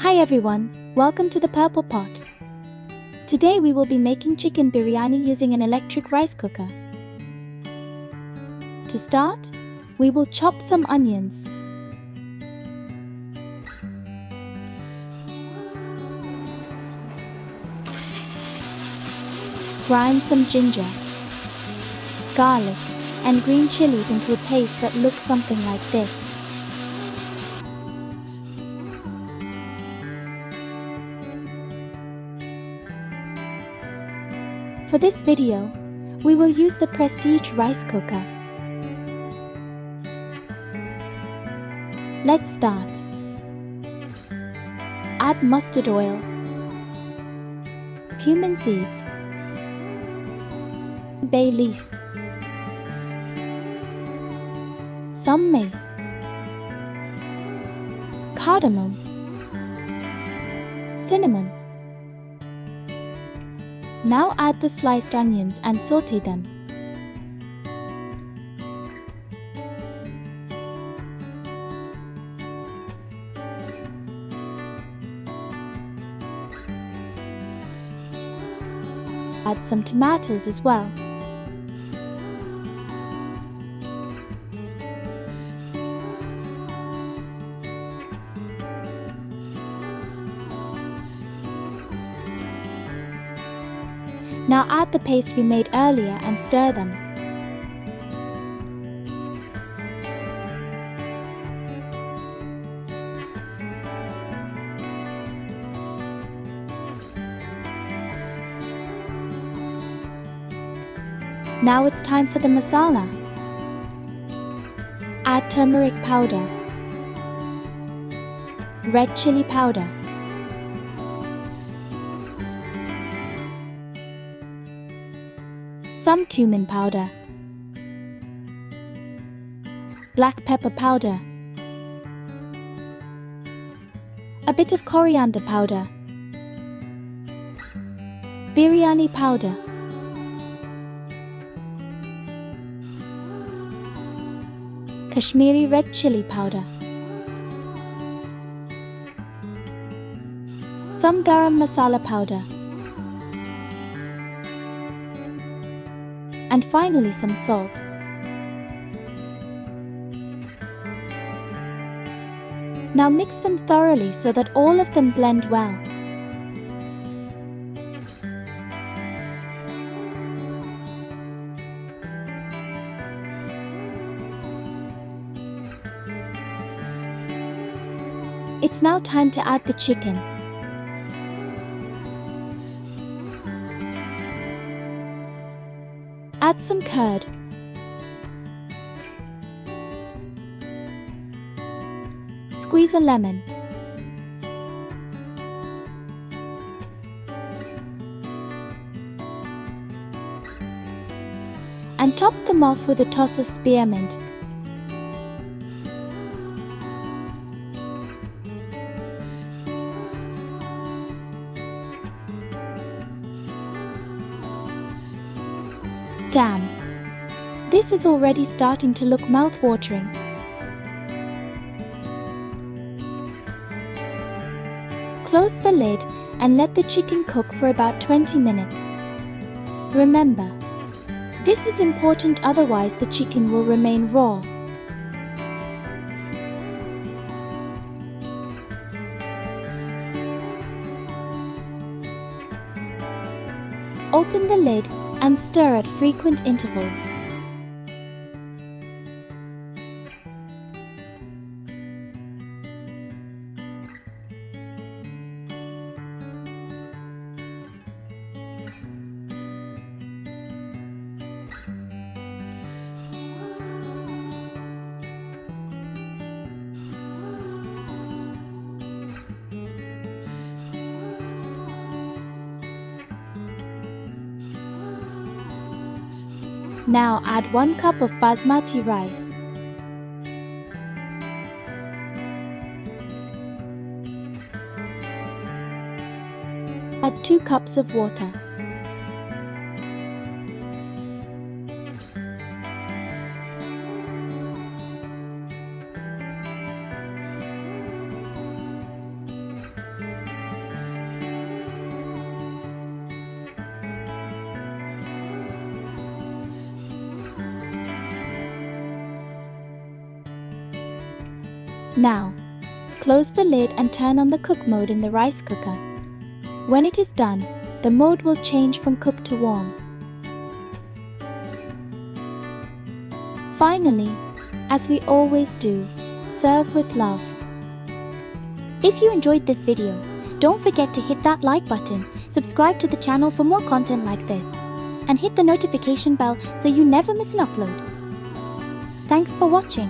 Hi everyone, welcome to the Purple Pot. Today we will be making chicken biryani using an electric rice cooker. To start, we will chop some onions. Grind some ginger, garlic, and green chilies into a paste that looks something like this. For this video, we will use the Prestige rice cooker. Let's start. Add mustard oil, cumin seeds, bay leaf, some mace, cardamom, cinnamon. Now add the sliced onions and saute them. Add some tomatoes as well. Now add the paste we made earlier and stir them. Now it's time for the masala. Add turmeric powder, red chili powder, some cumin powder, black pepper powder, a bit of coriander powder, biryani powder, Kashmiri red chili powder, some garam masala powder, and finally some salt. Now mix them thoroughly so that all of them blend well. It's now time to add the chicken. Add some curd, squeeze a lemon, and top them off with a toss of spearmint. Damn! This is already starting to look mouth-watering. Close the lid and let the chicken cook for about 20 minutes. Remember, this is important, otherwise the chicken will remain raw. Open the lid and stir at frequent intervals. Now add 1 cup of basmati rice. Add 2 cups of water. Now, close the lid and turn on the cook mode in the rice cooker. When it is done, the mode will change from cook to warm. Finally, as we always do, serve with love. If you enjoyed this video, don't forget to hit that like button, subscribe to the channel for more content like this, and hit the notification bell so you never miss an upload. Thanks for watching.